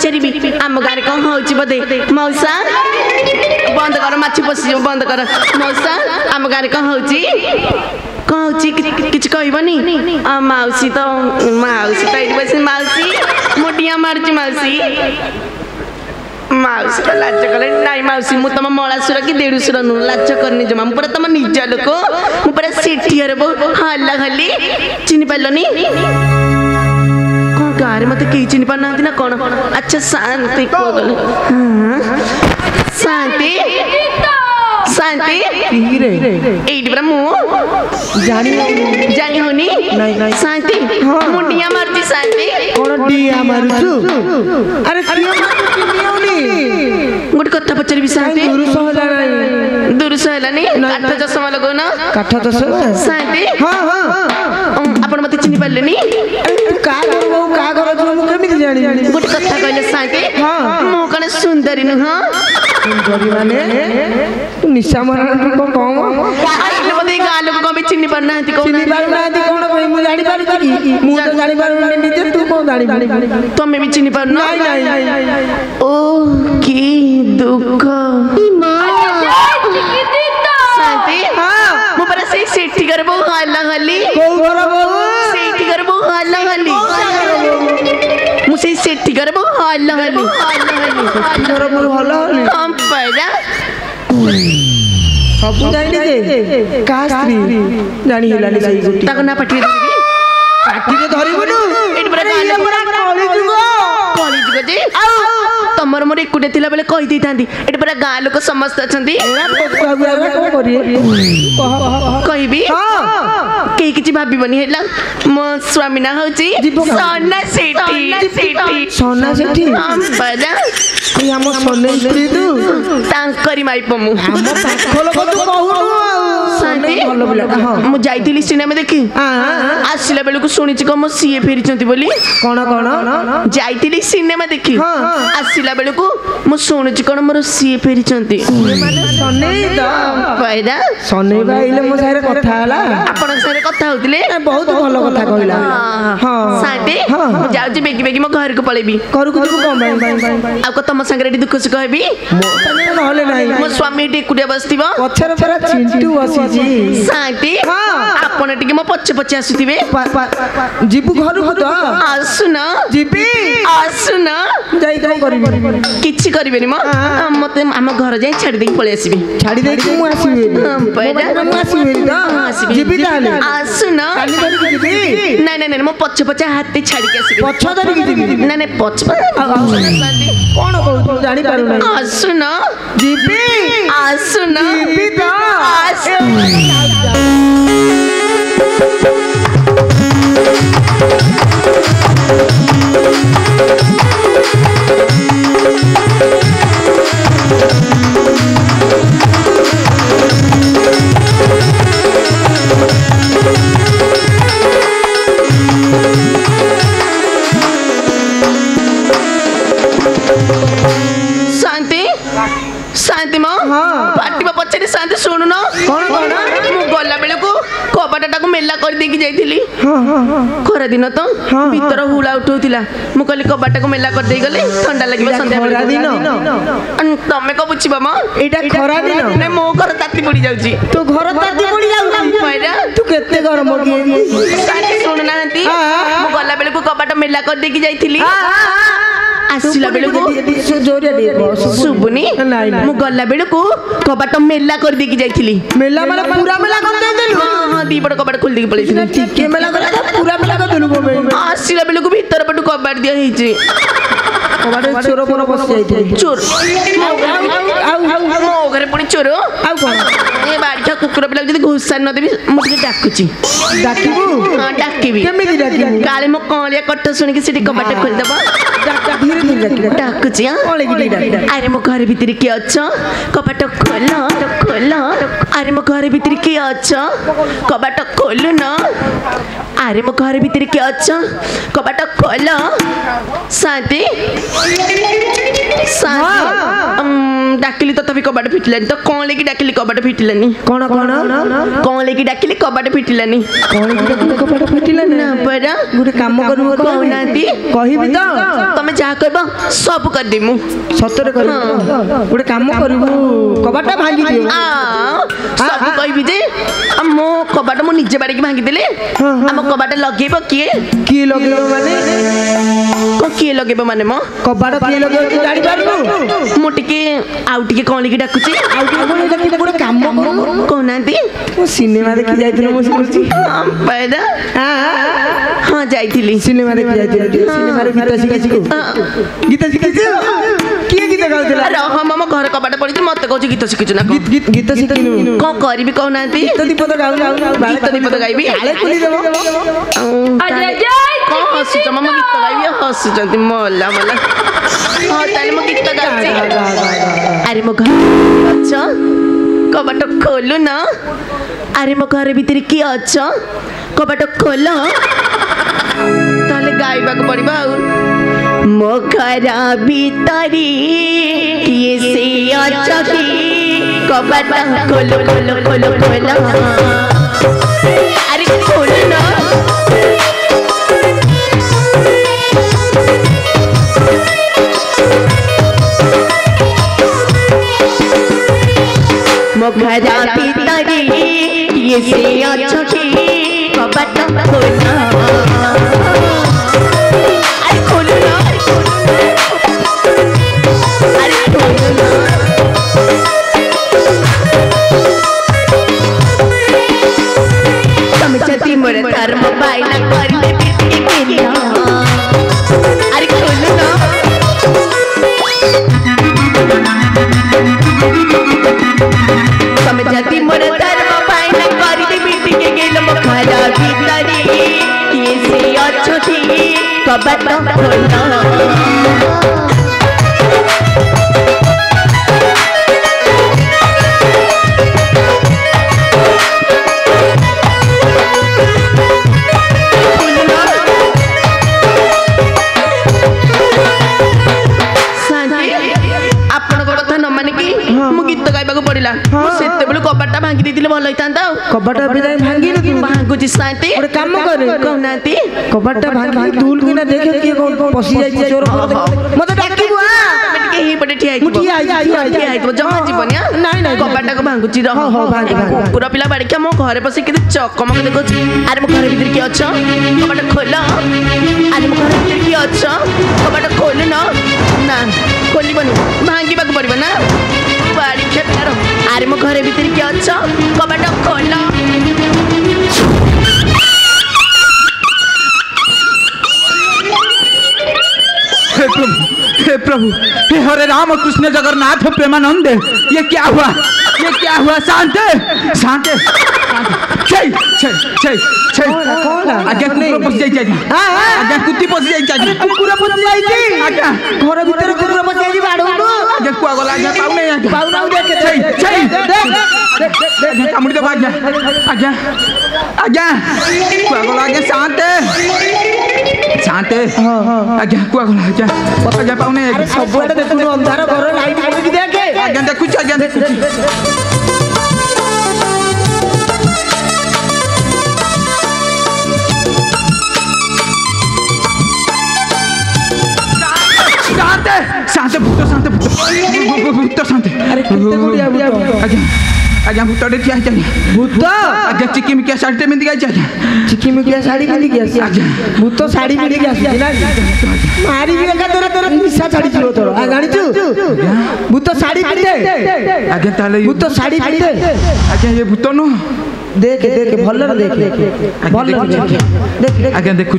पचारि आम गाँव कौन हूँ बोधे मौसा बंद कर माछी पशि बंद कर मौसा आम गाँव कौन हूँ कि कहबनी मौसी तो ये बस मौसी मोटिया मार्च मौसी मौसी तो लाज कले नाई मौसी मु तुम मलासुर कि देड़ुसुर नु लाज करनी जमा पूरा तुम निज लोक मु पूरा सेठियर बहु हल्ला खाली चिन्ह पार्लनी कौन गाँव में मत कहीं चिन्ह पार ना ना कौन अच्छा शांति शांति शांति एइट बरा मु जानी होनी शांति मुंडिया मारती शांति कोन डिया मारुछु अरे किया होनी गुड कथा पचरबी शांति दूर सहलानी काठ चश्मा लगो ना काठ चश्मा शांति हां हां आपण मते चिन्ह पारलेनी का घर मु केमिति जानी गुड कथा कहले शांति हां मु कने सुंदरी नु हां सुंदरी माने तू निशा मरण को कम आइले मते गाँ लोक कमे चिन्ह पार नाहंती कोन चिन्ह पार नाहंती कोन कोइ मु जानि पारु कि मु तो जानि पारु निते तू कोन जानि तमे भी चिन्ह पार नहीं ओ की दुख शांति हां मु पर से सेठी कर बहु हल्ला हल्ली को घर बहु सेठी कर बहु हल्ला हल्ली मु से सेठी कर बहु हल्ला हल्ली घर बहु हल्ला हल्ली हम पैदा सब जानि जे का स्त्री जानि हेलानी सही गुटी ताको ना पठी देबी पाटी रे धरिबनु एट बरा कॉलेज जे तमर मोर एकुटे थिला बेले कहि दै थांदी एट बरा गाँ लोक समस्त अछंती कहबी के किछि भाबिबनी हेला मो स्वामी ना होची सोना सेठी हम बजा हम सोने स्त्री तू तांकरी माइपो मु हम पाखल को तू कहू शांति भलो बिला हां मु जाइतिली सिनेमा देखि आसिला बेले को सुनिछि को मो सीए फेरिचंती बोली कोन जाइतिली सिनेमा देखि आसिला बेले को मु सुनिछि कोन मोर सीए फेरिचंती माने सोने द पैदा सोने बाइले मो सारे कथा हला आपण सारे कथा होतिले बहुत भलो कथा कहला हां शांति मु जाउछि बेगी बेगी मो घर को पळेबी घर को तू कोन बाई आ को तम संगे रेडी दुख सुख हेबी मो संगे नहले नाही मो स्वामी टी कुडिया बसतिबो पछर परा चिंटू बसी जी शांति आपण टिके मो पछे पछे आसुतिबे जीबू घर को तो आसुन जीबी आसुन जाई कोन करबी किछि करबेनी मो मते हम घर जाई छाडी देई पळे आसीबी छाडी देई मु आसीबी पैदा मु आसीबी तो जीबी ताले आसुन काली धरि जीबी नहीं नहीं नहीं मो पछे पछे हाथी छाडी के आसीबी पछ धरि जीबी नहीं नहीं पछ कोन कहू जानि पारु नाही आसुन जीबी आसुन जीबी तो शांति मां पार्टी में पछे शांति सुनु न कोन मु गला बेले को कपाटा को मेला कर देकी जाइथिली खरा दिन तो भीतर हुला उठौतिला मु कहली कपाटा को मेला कर देई गले ठंडा लागिबा संध्या बेले खरा दिन तमे को बुझिबा मां एटा खरा दिन ने मो घर ताती पड़ी जाउची तो घर ताती पड़ी जाउची पैरा तू केते गरम होगी शांति सुनु नांती मु गला बेले को कपाटा मेला कर देकी जाइथिली आसिला बेले को जोरिया दे सुबुनी मु गला बेले को कपाट मेला कर देकी जाइथिली मेला माने पूरा मेला कर देलु हां दी बड़ कपाट खोल देकी पळेछि ठीके मेला कर पूरा मेला कर देलु आसिला बेले को भीतर पटु कपाट दिया हिचे कबाड़े चोर पर बस जाइथे चोर मो घरे पुणी चोर आउ कोन ए बाड़ीटा कुकुर पिला जदी घुसा न देबी मुझे डाकुची डाकिबू हां डाकिबी केमिति डाकिबू काले मो कलिया कट्ट सुनि के सिटी कबाट खोल देबा धीरे धीरे डाकुची ओले की डाक अरे मो घर भीतर के अछ कबाट खोल अरे मो घर भीतर के अछ कबाट खोल न अरे मो घर भीतर के अछ कबाट खोल शांति डाकिली तथापि कबाट फिटिलानी तो कौन लेकी डाकिली कबाट फिटिलानी कौन कौन लेकी डाकिली कबाट फिटिलानी कबाट फिटिलानी ना परा गुटे काम करू कहनाती कहबी तो तमे जा कहबो सब कर देमु सतरे कर गुटे काम करू कबाटा भांगी दियो सब कहबी जे मो कबाट मो निजे बाड़ी की भांगी देले हम कबाट लगेबो किए लगेबो माने किए लगेबो माने मो कबाट किए लगेबो तू गाड़ी बारू मो टिके आउ टिके कोन लेकी डाकुची आउ टिके कोन लेकी गुटे काम करू कहनाती ओ सिनेमा देखि जाइथिलो मो सुनुची पैदा हां जाइथिली सिनेमा देखि जाइथिलो सिनेमा रे गीत शिखिछु किए गीत गाउथिला अरे हम हम घर कबाट पड़ी मते कहू गीत शिखिछु ना गीत शिखिनु कोन करबी कहनाती गीत दीपद गाउ गीत दीपद गाइबी आले खुली देबो अजय जय कोन हसुच मम गीत गाइबी हसुचंती मोला मोला हां ताले मो गीत गाउची अरे मो घर अच्छा कबाट खोलु ना अरे मो घर भीतर की अच्छा कबाट खोल ताले गाइबा को पड़िबा मो घर भीतरी किए से अच्छा की कबाट खोलो खोलो खोलो खोलो अरे खोलो ना मुखरा भीतरी ये से अच्छा की कबाट खोलो अरे खोलो ना अरे खोलो ना समझती मोर धर्म बाइला कर ले बिटी के अरे खोलो ना समझती मोर धर्म बाइला कर ले बिटी के गेल मुखरा भीतरी ये से अच्छा की कबाट खोलो कबाटा भांगी देथिले भल होइतांता कबाटा बिदाय भांगी न तू भांगुची साथी ओरे काम कर कहनाती कबाटा भांगी दूल किना देखे के कोन पसी जाई चोर मते डाकिबो के ही पटे ठिया आई तो जमा जीवनिया नहीं कबाटा को भांगुची रह भांगी पूरा पिला बाड़ी के मो घरे पसी के चकमक देखो अरे मो घर भीतर के अच्छा कबाटा खोल अरे मो घर भीतर के अच्छा कबाटा खोल ना खोली बनु भांगी बाक पड़िबो ना बाड़ी खेतार अरे मो घरे भीतर के अच्छा कबाटा खोल हे प्रभु हे हरे राम कृष्ण जगन्नाथ प्रेमानंद ये क्या हुआ शांत शांत छे छे छे छे आगे कुकुर पस जाई जाई आगे कुत्ती पस जाई जाई कुकुर पस जाई छी आगे घर भीतर कुकुर पस जाई बाड़ू आगे कुआ गला आगे पाउ नहीं देखे छे छे देख कामुड़ी दे आगे आगे आगे कुआ गला आगे शांत शांत आगे कुआ गला आगे आगे पाउ नहीं अरे सब बड़े देखु अंधार घर लाइट मार के देखे आगे देखु शांत भूत शांत अरे कितने गुड़िया आज्ञा भूत डे क्या चाहिए भूत आज्ञा चिकी में क्या साड़ी में दिखाई चाहिए चिकी में क्या साड़ी में दिखाई आज्ञा भूत साड़ी में दिखाई ना मारी भी लगा तेरा निशा साड़ी चलो तो आ गाड़ी तू भूत साड़ी पहनते आज्ञा ताले भूत साड़ी पहनते आज्ञा ये भूत नो देख भल्ल देख भल्ल देख आज्ञा देखु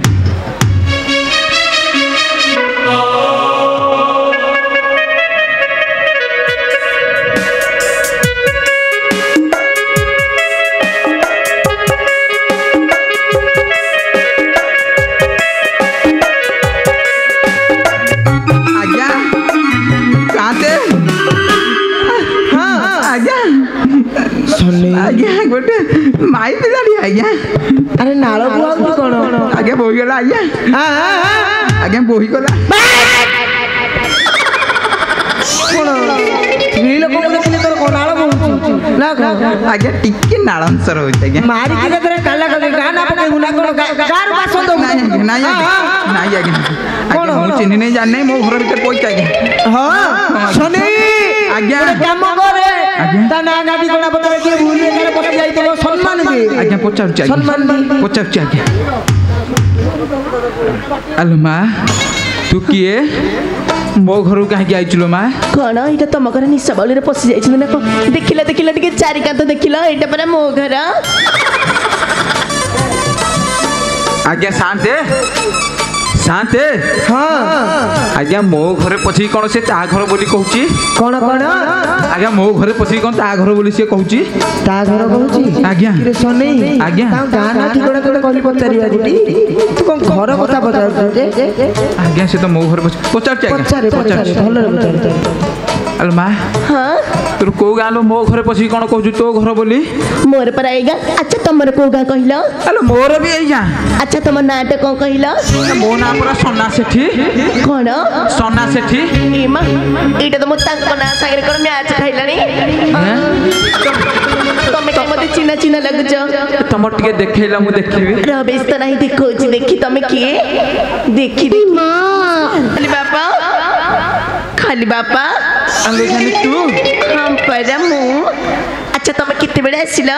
आज्ञा गोटे माई पिलाड़ी आज्ञा अरे नालो बुआ कोन आज्ञा बोही गला आज्ञा हां आज्ञा बोही गला କଣ ସ୍ତ୍ରୀ ଲୋକଙ୍କୁ ଦେଖିଲେ ତୋର କଣ ନାଳ ବହୁଛି ନା କଣ ଆଜ୍ଞା ଟିକେ ନାଳଂଶ ରହୁଛି ଆଜ୍ଞା ମାରିକି କେତେବେଳେ କାଲା କଲେ ଗାଁ ନା ପକେଇବୁ ନା କଣ ଗାଁର ବାସ ଦବୁ ନାଇଁ ନାଇଁ ନାଇଁ ଆଜ୍ଞା କଣ ମୁଁ ଚିହ୍ନି ନେଇ ଜାଣି ନାହିଁ ମୋ ଘର ଭିତରେ ପଇଚା ଆଜ୍ଞା ହଁ ଶନି ଆଜ୍ଞା କାମ କରେ ତା ନା ଗାଡ଼ି କୋଣା ପତରେ କିଏ ଭୁଲ ଏକାରେ ପକେଇ ଯାଇଥିବ ସମ୍ମାନ ଦିଏ ଆଜ୍ଞା ପଚାରୁଛି ସମ୍ମାନ ଆଜ୍ଞା ପଚାରୁଛି ଆଜ୍ଞା ଆଲୋ ମା ତୁ କିଏ ମୋ ଘରକୁ କାହିଁକି ଆଇଥିଲୁ ମା କଣ ଏଇଟା ତମ ଘରେ ନିଶା ବାଉଳିରେ ପଶି ଯାଇଛନ୍ତି ନା କଣ ଦେଖିଲ ଟିକେ ଚାରି କାନ୍ଥ ଦେଖିଲ ଏଇଟା ପରା ମୋ ଘର ଆଜ୍ଞା ଶାନ୍ତେ ଶାନ୍ତେ ହଁ ଆଜ୍ଞା ମୋ ଘରେ ପଶିକି କଣ ସେ ତା ଘର ବୋଲି କହୁଛି କଣ ଆଜ୍ଞା ମୋ ଘରେ ପଶିକି କଣ ତା ଘର ବୋଲି ସିଏ କହୁଛି ତା ଘର କହୁଛି ଆଜ୍ଞା ଶନି ଆଜ୍ଞା ତାଙ୍କ ଗାଁ ନା ଠିକଣା ତୋତେ କହିଲି ପଚାରିବା ଗୋଟି ତୁ କଣ ଘର କଥା ପଚାରୁଛୁ ଯେ ଆଜ୍ଞା ସେ ତ ମୋ ଘରେ ପଚାରୁଛି ପଚାରେ ଭଲରେ ପଚାରେ ଆଲୋ ମା ହଁ ତୋର କୋଉ ଗାଁ लो ମୋ ଘରେ ପଶିକି କଣ କହୁଛୁ ତୋ ଘର ବୋଲି ମୋର ପରା ଏଇ ଗାଁ ଆଚ୍ଛା ତମର କୋଉ ଗାଁ କହିଲ ଆଲୋ ମୋର ବି ଏଇ ଗାଁ ଆଚ୍ଛା ତମ ନାଁଟା କଣ କହିଲ ମୋ ନାଁ ପରା ସନା ସେଠି କଣ ସନା ସେଠି ଏମା ଏଇଟା ତ ମୁଁ ତାଙ୍କ ନାଁ ସାଙ୍ଗରେ କଣ ମ୍ୟାଚ୍ ଖାଇଲାଣି ତମେ କାଇଁ ମତେ ଚିହ୍ନା ଲାଗୁଛ ତମର ଟିକେ ଦେଖେଇଲା ମୁଁ ଦେଖିବି ରବେଶ ତ ନାହିଁ ଦେଖଉଛି ଦେଖି ତମେ କିଏ ଦେଖି ଖାଲି ବାପା ଆଲୋ ଜାନି ତୁ ହଁ ପରା ମୁଁ ଆଚ୍ଛା ତମେ କେତେବେଳେ ଆସିଲ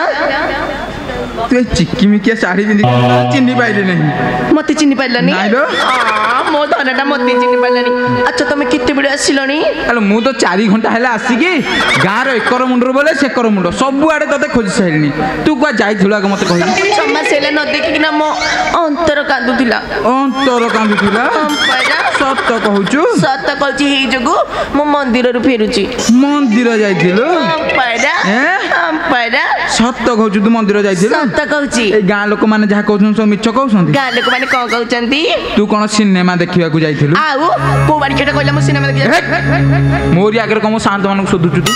ତୁ ଏ ଚିକିମିକିଆ ଶାଢ଼ୀ ପିନ୍ଧି ଚିହ୍ନି ପାଇଲି ନାହିଁ ମତେ ଚିହ୍ନି ପାରିଲନି ନାଇଁ ଲୋ ମୋ ଧନଟା ମତେ ଚିହ୍ନି ପାରିଲାନି ଆଚ୍ଛା ତମେ କେତେବେଳେ ଆସିଲଣି ଆଲୋ ମୁଁ ତ 4 ଘଣ୍ଟା ହେଲା ଆସିକି ଗାଁର ଏକର ମୁଣ୍ଡରୁ ବୋଲେ ସେକର ମୁଣ୍ଡ ସବୁଆଡେ ତତେ ଖୋଜି ସାରିଲିଣି ତୁ କୁଆ ଯାଇଥିଲୁ ଆଗ ମତେ କହିଲୁ ଛମାସ ହେଲା ନ ଦେଖିକିନା ମୋ ଅନ୍ତର କାନ୍ଦୁଥିଲା ସତ କହୁଛୁ ସତ କହୁଛି ହେଇ ଯୋଗୁ ମୁଁ ମନ୍ଦିରରୁ ଫେରୁଛି ମନ୍ଦିର ଯାଇଥିଲୁ ସତ କହୁଛୁ ତୁ ମନ୍ଦିର ଯାଇଥିଲୁ ସତ କହୁଛି ଏ ଗାଁ ଲୋକମାନେ ଯାହା କହୁଛନ୍ତି ସବୁ ମିଛ କହୁଛନ୍ତି ଗାଁ ଲୋକମାନେ କଣ କହୁଛନ୍ତି ତୁ କଣ ସିନେମା ଦେଖିବାକୁ ଯାଇଥିଲୁ ଆଉ କୋଉ ବାଡ଼ିଟା କହିଲା ମୁଁ ସିନେମା ଦେଖି ମୋରି ଆଗରେ କଣ ଶାନ୍ତ ମାନଙ୍କୁ ଶୋଧୁଛୁ ତୁ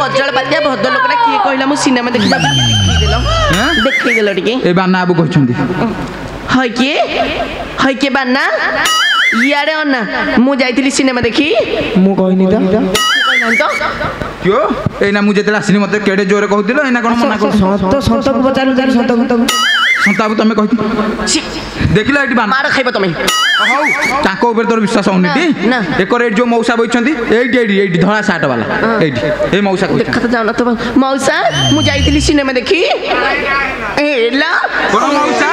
କଜଳ ପାତିଆ ଭଦ୍ର ଲୋକଟା କିଏ କହିଲା ମୁଁ ସିନେମା ଦେଖି ଦେଖେଇଦେଲ ଟିକେ ଏ ବାନା ବାବୁ କହିଛନ୍ତି হয় କିଏ ବାନା ଇଆଡେ ଅନା ମୁଁ ଯାଇଥିଲି ସିନେମା ଦେଖି ମୁଁ କହିନି ତ କିଓ ଏଇନା ମୁଁ ଯେତେବେଳେ ଆସିଲି ମତେ କେଡେ ଜୋରେ କହୁଥିଲ ଏଇନା କଣ ମନା କରୁଛ ସନ୍ତକୁ ପଚାରିଲୁ ତାର ସନ୍ତକୁ ସନ୍ତାବୁ ତମେ କହିଥିଲ ଦେଖିଲ ଏଠି ବାନା ମାର ଖାଇବ ତମେ ହଉ ତାଙ୍କ ଉପରେ ତୋର ବିଶ୍ୱାସ ହଉନି ଟି ନା ଏକରେ ଏଇଠି ଯୋଉ ମଉସା ବଇଛନ୍ତି ଏଇଠି ଧଳା ସାର୍ଟ ବାଲା ଏଇଠି ଏଇ ମଉସା ଦେଖା ତ ଯାଉନ ତ ମଉସା ମୁଁ ଯାଇଥିଲି ସିନେମା ଦେଖି ହେଲା କଣ ମଉସା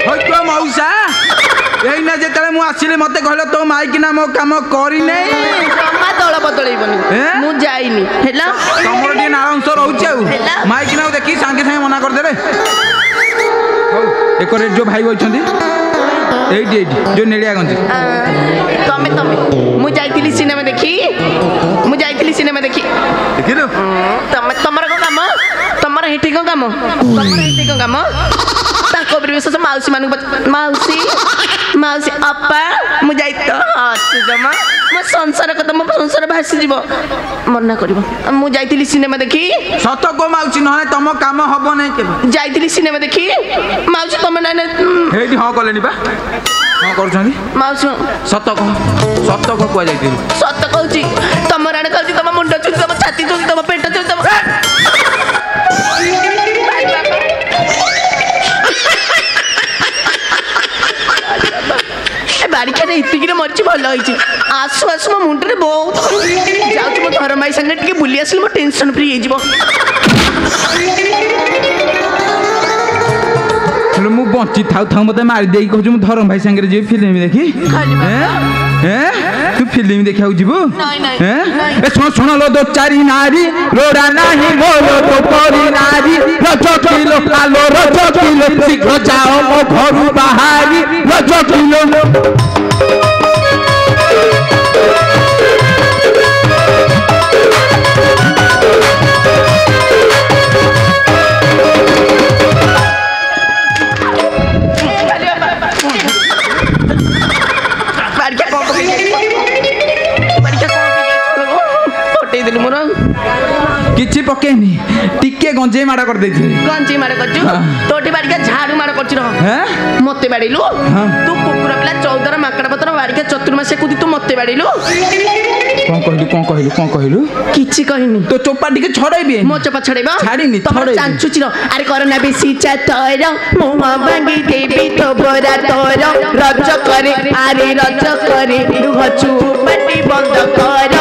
ହଇ ତୋ ମଉସା ଏଇନା ଯେତେବେଳେ ମୁଁ ଆସିଲି ମତେ କହିଲ ତୋ ମାଇକିନା ମୋ କାମ କରିନେଇ ଜମା ଦଳ ବଦଳେଇବନି ମୁଁ ଯାଇନି ହେଲା ତମର ଟିକେ ନାଳ ଅଂଶ ରହୁଛି ଆଉ ମାଇକିନା ଦେଖି ସାଙ୍ଗେ ସାଙ୍ଗେ ମନା କରିଦେଲେ ହଉ ଏକରେ ଯୋଉ ଭାଇ ବଇଛନ୍ତି ଏଇଠି ଯୋଉ ନେଳିଆ ଗଞ୍ଜି ତମେ ମୁଁ ଯାଇଥିଲି ସିନେମା ଦେଖି ଦେଖିଲୁ ତମର କଣ କାମ ତମର ଏଠି କଣ କାମ ତାଙ୍କ ଉପରେ ବିଶ୍ୱାସ ମାଉସୀ ମାନଙ୍କୁ ମାଉସୀ ଅପା ମୁଁ ଯାଇ ତ ଜମା ମୋ ସଂସାର କଥା ମୋ ସଂସାର ଭାସିଯିବ ମନା କରିବ ମୁଁ ଯାଇଥିଲି ସିନେମା ଦେଖି ସତ କୋ ମାଉସୀ ନହେଲେ ତମ କାମ ହବ ନାହିଁ କେବେ ଯାଇଥିଲି ସିନେମା ଦେଖି ମାଉସୀ ତମେ ନାଇଁ ହେଇଠି ହଁ କଲେଣି ବା ହଁ କରୁଛନ୍ତି ମାଉସୀ ସତ କହ କୁହାଯାଇଥିଲି ସତ କହୁଛି ତମ ରାଣୀ କହୁଛି ତମ ମୁଣ୍ଡ ଚୁଛି ତମ ଛାତି ଚୁଛି ତମ ପେଟ ଚୁଛି ତମ ବାରିକାରେ ଏତିକିରେ ମରିଛି ଭଲ ହେଇଛି ଆସୁ ମୋ ମୁଣ୍ଡରେ ବହୁତ ଯାଉଛି ମୋ ଧର ମାଇ ସାଙ୍ଗରେ ଟିକେ ବୁଲି ଆସିଲେ ମୋ ଟେନସନ ଫ୍ରି ହେଇଯିବ ମୁଁ ବଞ୍ଚି ଥାଉ ମତେ ମାରି ଦେଇକି କହୁଛୁ ମୁଁ ଧରମ ଭାଇ ସାଙ୍ଗରେ ଯିବି ଫିଲ୍ମ ଦେଖି ତୁ ଫିଲ୍ମ ଦେଖିବାକୁ ଯିବୁ ଶୁଣ लो दो चारी नारी रोड़ा नहीं मोरो तो परी नारी रज किलो आलो रज किलो शीघ्र जाओ मो घरू बाहारी रज किलो କିଛି ପକେଇନି ଟିକେ ଗଞ୍ଜେଇ ମାଡ଼ କରିଦେଇଥିଲି ଗଞ୍ଜେଇ ମାଡ଼ କରିଛୁ ତୋଠି ବାଡ଼ିକା ଝାଡୁ ମାଡ଼ କରିଛୁ ମତେ ବାଡ଼ିଲୁ ତୁ କୁକୁର ପିଲା 14 ମାଙ୍କଡ ପତ୍ର ବାଡ଼ିକା ଚତୁର୍ମାସିଆ କୁଦି ତୁ ମତେ ବାଡ଼ିଲୁ କଣ कहलु किछि कहिनी तो चोपा टिके छड़ाइबे मो चोपा छड़ेबा छाड़ीनी तमर चांचुची अरे करना बेसी चातर मुह भांगी देबी तो बोरा तोर रज करे अरे रज करे दुह चुपटी बंद कर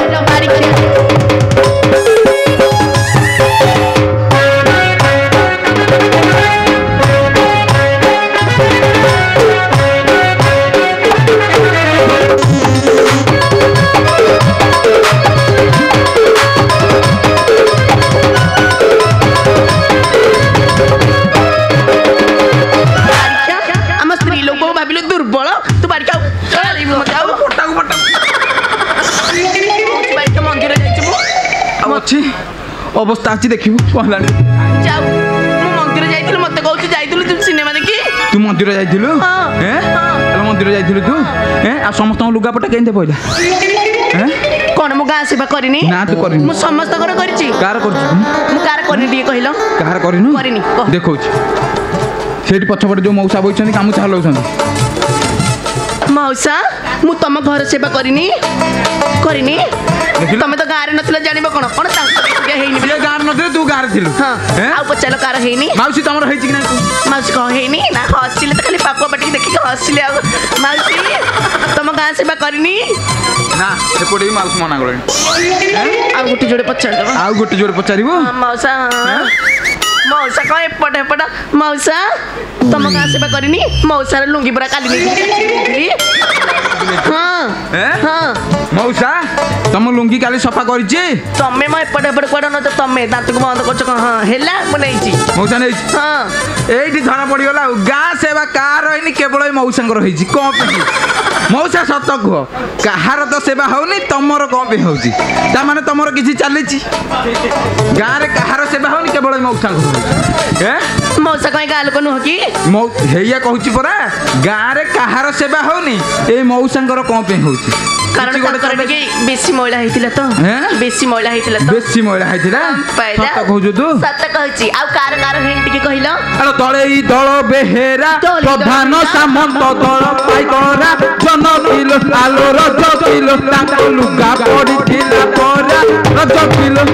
दुर्बल तू बाड़ी का मंदिर अच्छी अवस्था अच्छी देखिबू कहला जाऊ मु मंदिर जाइथिलु मते कहू जाइथिलु तू सिनेमा देखि तू मंदिर जाइथिलु हैं मंदिर जाइथिलु तू हैं आ समस्त लुगा पटा केनते पइला हैं कोन मु गां सेवा करिनी ना तू करिनी मु समस्त कर करिछि कार करछि मु कार करिनी दिए कहिलो कार करिनु करिनी देखौछि सेठी पछपटे जो मौसा बइछनी कामु छालौछनी मौसा मु तम घर सेवा करिनी तमे तो गारे नथिला जानिबो कोन कोन तांके हेइनी ये गार नथिले तू गार थिलु हां आ पचालो कार हेइनी मौसी तमर हेइछि कि ना मौसी कह हेइनी ना हसिले त खाली पाकुआ बटी देखि के हसिले आ मौसी तम गां सेवा करिनी ना एपडी मौसी मना गले आ गुटी जोड़े पचारिबो मौसा मौसा कह एपट मौसा तम गां सेवा करिनी मौसा लुंगी पूरा काली नहीं मौसा तम लुंगी काली सफा करिछि तमे म एपट कोड न तमे दांत को बंद करछ हां हेला बनेछि मौसा नै हां एठी धरा पड़ी गला गां सेवा कार होइनी केवल मौसांगर होइछि को पे मौसा सत कह कहार तो सेवा होनी तमर को पे होछि ता माने तमर किछि चलिछि गां रे कहार सेवा होनी केवल मौसांगर ए मौसा कहीं गाल को नुह की हेया कहूछि परा गां रे कहार सेवा होनी ए मौसांगर को पे होछि कारण कर के बेसी महिला हेतिला तो बेसी महिला हेतिला तो बेसी महिला हेतिला सत कहू तू सत कहछि आ कार हेंटी के कहिलो अरे तळे ई दळ बेहेरा प्रधान सामंत दळ पाइकरा जनकिल आलो रज किलो ताकू लुगा पडिथिला परा रज किलो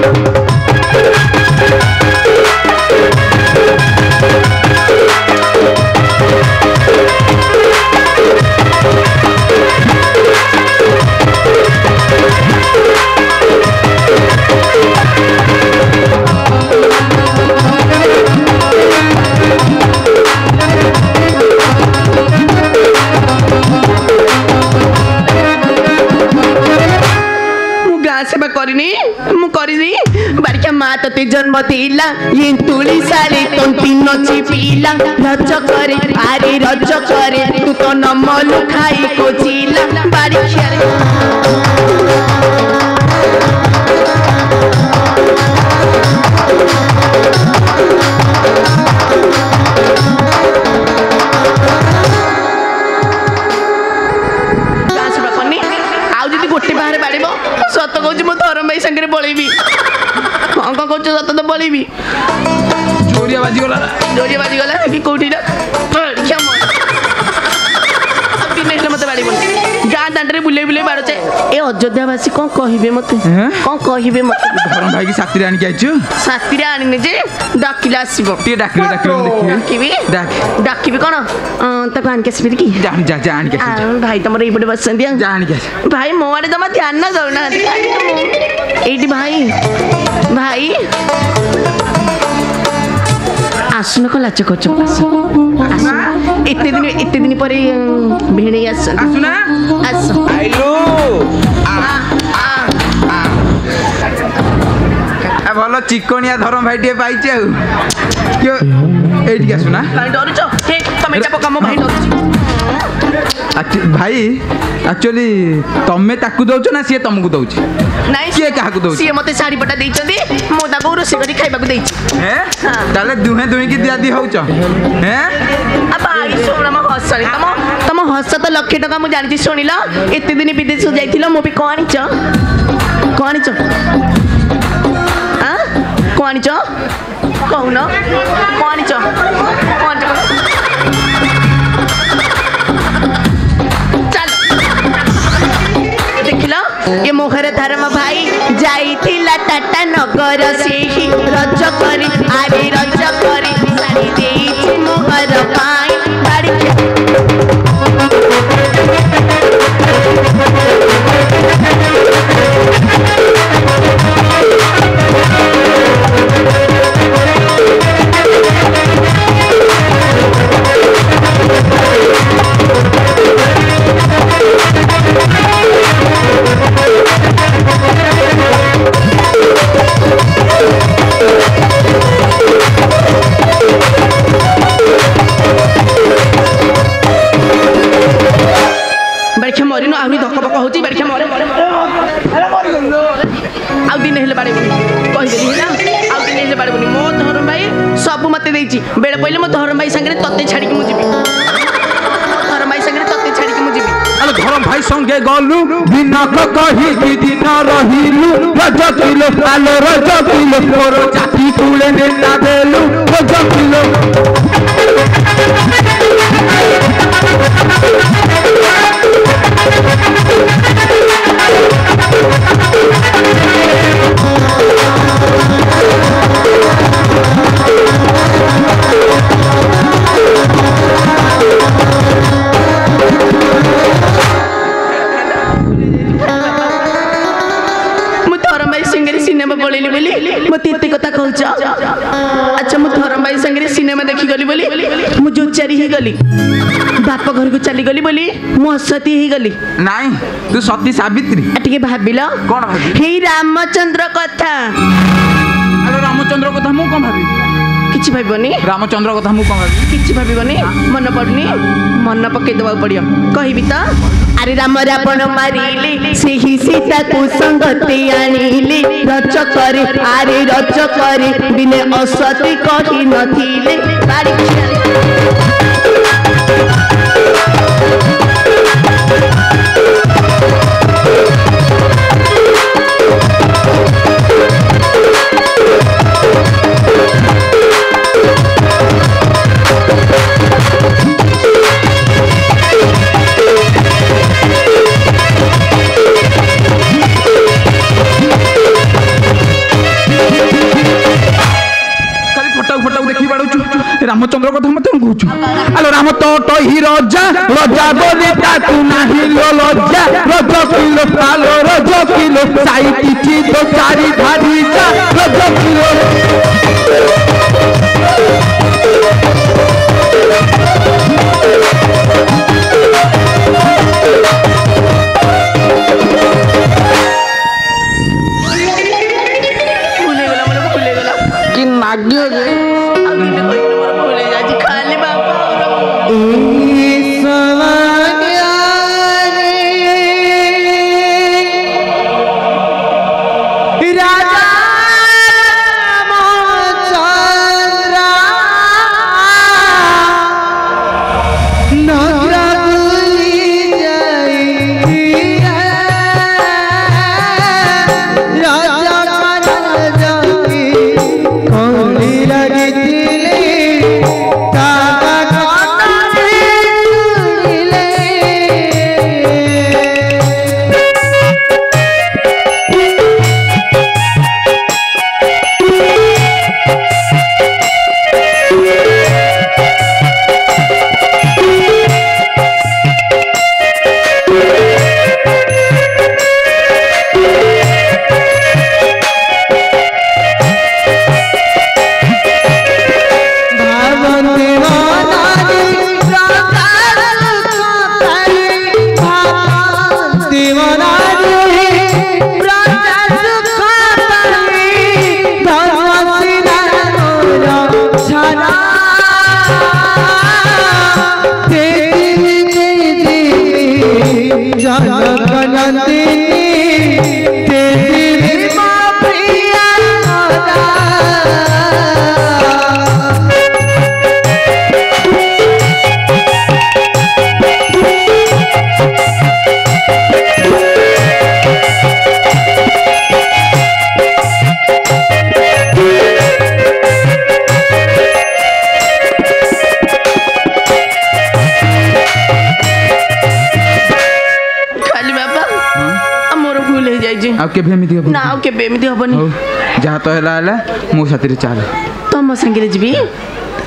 सेवा करिनी मु करिनी बारिका माँ तते जन्म दिला ये तुली साली तंती नची पीला रज करे आरे रज करे तू तो नमल खाई को चिला बारिका सत कहूँ मो धरम भाई संगे पलैबी कौन कौन कहूँ सत तो पलैबी जोरिया बाजीगला कि कौटी मत बाड़ी गाँ दांडे बुले बाड़चे ए अयोध्यावासी कौन कहे मत कौन कहे मत धरम भाई की साथी आनिक आइछु साथी आनी जे डाकिला आसब डाकिबी डाकिबी कौन ताको आनिक आसबि कि भाई तुम ये बस भाई मो आड़े तुम ध्यान न दौना ये भाई भाई आसन को लाच कर एते दिन पर भेड़े आस भल चिकनिया धरम भाई टे पाइचे एठी आसुना डरुच तमे पका मो भाई डरुच भाई एक्चुअली तमे ताकू दउछ ना सी तुमको दउछ नाइ सी काहाकू दउछ सी मते साड़ी पटा दैछथि मो ताको रोसे करी खाइबा को दैछि हैं ताले दुहे दुहे की दिया दी होउछ हैं आ भाई सोना म हसली तम हस तो लक्ष टका मु जानि सुनिला एते दिन विदेश जाइथिलो मो भी कोनिच हां कोनिच कहून कोनिच चल देखिलो ये मोहर धर्म भाई ହେଲା ଟାଟା ନଗର ସେହି ରଜ କରି ଆରେ ରଜ କରି ଶାଢ଼ୀ ଦେଇଛି ମୋହର ପାଇଁ मरीनो आहरी धक्का पक्का होची बेरखा मरे आउ दिन हेले बाड़ेबुनी कहिदेली हैला आउ दिन हेले बाड़ेबुनी मो धरम भाई सब मते देइची बेले पहिले मो धरम भाई संगे तते छाड़ी के मु जीबी धरम भाई संगे तते छाड़ी के मु जीबी अरे धरम भाई संगे गलु बिना कहि दिन रहिलु रज किलो आलो रज किलो मोर जाति कुले नेता देलु रज किलो मत कथा कहूच अच्छा मु धरम भाई संगे सिनेमा देखी गली बोली मु जोचारी ही गली बाप घर को चली गली बोली मु असती ही गली नहीं तू सती सावित्री टिके भाबिल कोन भाबी हे रामचंद्र कथा अरे रामचंद्र कथा मु कोन भाबी किछि भाबिबनी रामचंद्र कथा मु कोन भाबी किछि भाबिबनी मन पड़नी मन पके दबा पड़ियो कहिबी त अरे राम रावण मारिले सेही सीता को संगति आनिले रच करे अरे रच करे बिने असती कहि नथिले बाड़ी रामचंद्र कथा मत कहूछु आलो राम तो ही रजा रजा बोली ताकू नाही लज्जा रज किलो आलो रज किलो साई किछि तो चारी धारी जा रज किलो भूले गला कि नाग्य खाली बाबा राजा जाइए आ केबे एमिति हबो ना आउ केबे एमिति हबनी जहाँ तो है मो साथी चाल तम संगे जीवी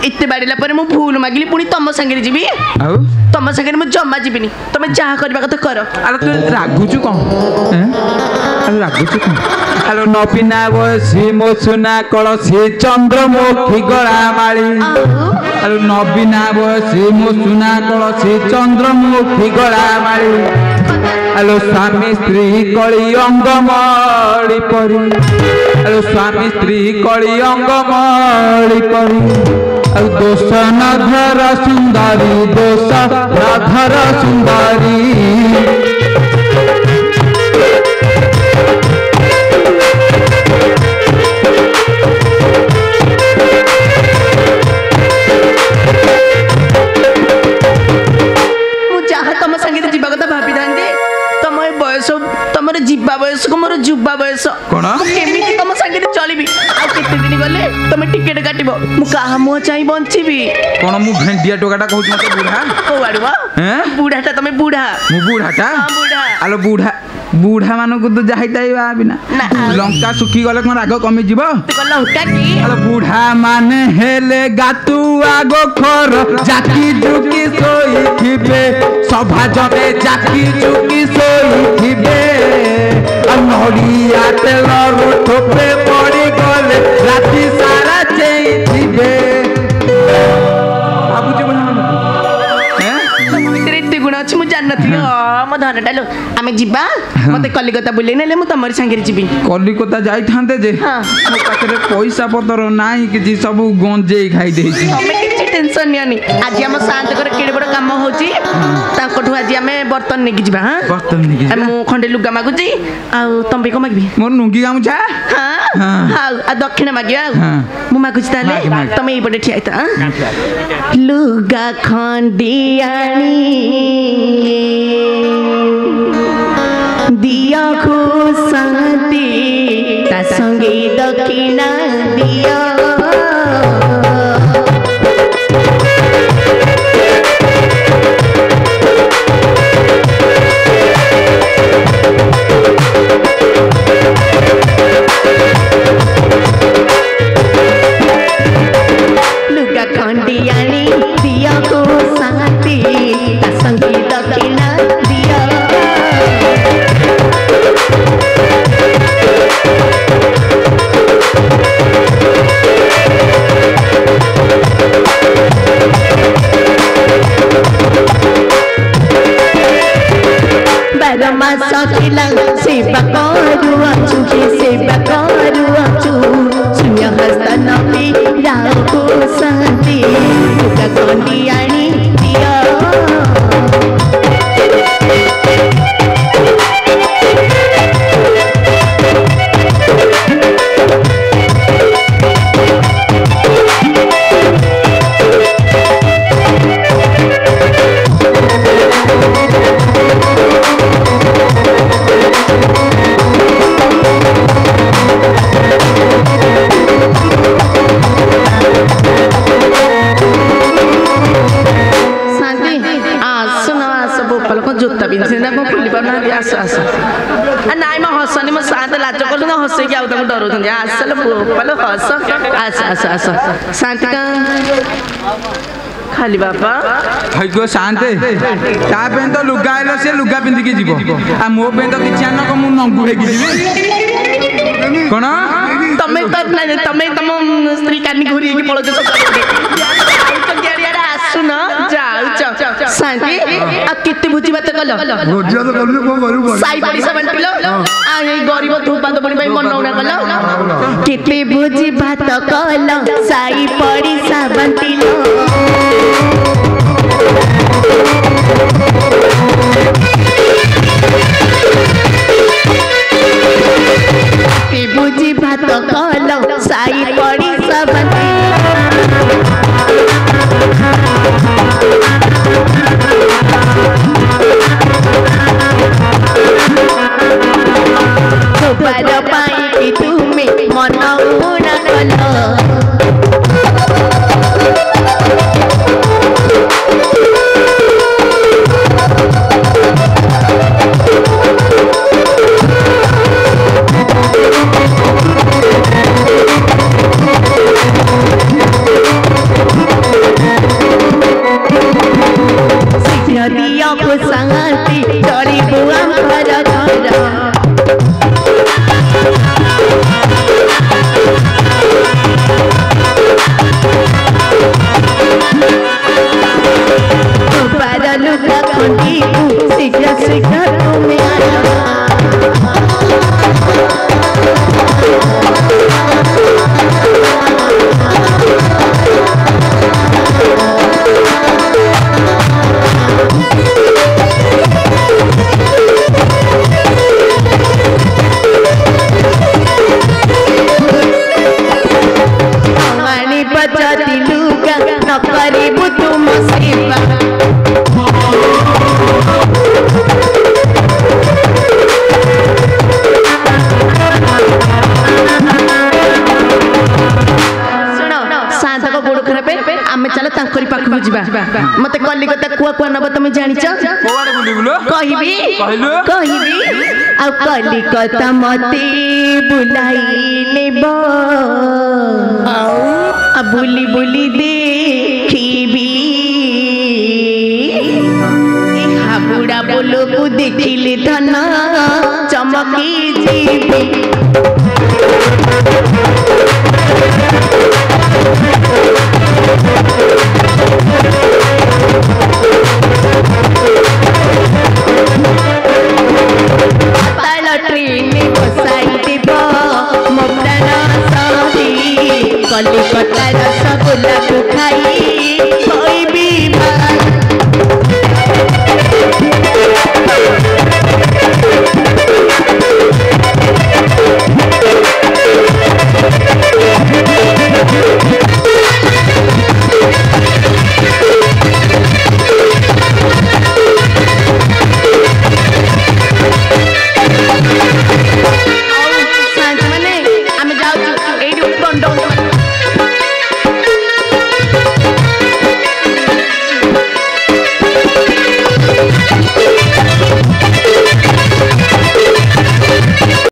एते बाड़ेला पर मु भूल मागिली पुणी तम संगे जीवी आउ तम संगे मु जम्मा जीविनी तमे जहाँ करबा कथा कर अरे तू रागुचु कौन अरे रागुचु कौन हेलो नपिना बसी मो सुना कलसी चंद्रमुखी गला माली हेलो नबिना बसी मो सुना कलसी चंद्रमुखी गला माली हेलो स्वामी स्त्री कली अंगमली परी हेलो स्वामी स्त्री कली अंगमली परी दोष नधर सुंदरी दोष नधर सुंदरी तम संगे जीवा कथा भाभी था तम बयस तुम जीवा बयस को मोर जुवा बयस केमी तुम संगे चलबी आते दिन गले तुम टिकेट काटब मुझे मुह चाह बंचीबी कौन मु भेंडिया टोकाटा कहूँ मत बुढ़ा कौड़वा बुढ़ाटा तुम बुढ़ा मु बुढ़ाटा बुढ़ा आलो बुढ़ा बुढ़ा मानक तो जाइता बिना लंका सुखी गले कौन राग कमी जीव लंका की बुढ़ा माने हेले गातु आगो खर जाकी जुकी सोई थिबे सभा जमे जाकी जुकी सोई थिबे नड़िया तेल ठोपे पड़ी गले राति सारा चेई थिबे गुण अच्छी मुझे जान नी मो धन डालो आम जीवा मत कलिकता बुले ना मुझे तुम सांगे जीवी कलिकता जाई जे मो पाखे पैसा पतर नाई कि सब गंजे खाई दे टेंशन नियनी आज आम शांत कर केड़े बड़ काम होची ताकठु आज आम बर्तन नेकी जीवा हां बर्तन नेकी मु खंडे लुगा मागुची आ तुम भी को मागबी मोर नुंगी गामुछा हां हां आ दक्षिण मागिया मु मागुची ताले तुम एई पटे ठियाइता लुगा खंडियानी दिया खुशांति ता संगे दक्षिणा दिया लुगा खंडियानी दिया खुशांति ता संगे दक्षिणा दिया सखिला सेवा करुअछु के सेवा करुअछु शून्य हस्त नपी राखो शांति लुगा खंडियानी दिया जोता पिंधे ना खुली पाना आस आस नाई मैं हसनी मो शांत लाज कर हस कि आउ डर आसल बोपाल हस आस आस आस शांति का खाली बापा गो शांति तापे तो लुगा आइल से लुगा पिंधिकी जीव आ मो पे तो किछि आन को मु नंगु हेकी जीवी कोन तमे तो तमे तम स्त्री कानी घुरी की पळो सुन जाऊ शांति आ कितने भोजी बात कल भोजिया तो करले को करू साई पड़िसा बंटिलो आ ए गरीब धूपा तो बनी भाई मन उना कल कितने भोजी बात कल साई पड़िसा बंटिलो कितने भोजी बात कल साई पड़िसा बंटिलो बार पाई कि तुम्हें मन उड़ा कल मते कलिकता कुआ कुआ नब तुम जानिच कोआडे बुलिबुलो कहबी कहलु कहबी आ कलिकता मते बुलाई नेबो आ बुली बुली देखिबी ए हाबुड़ा बोलो को देखिले धन चमकी जीबी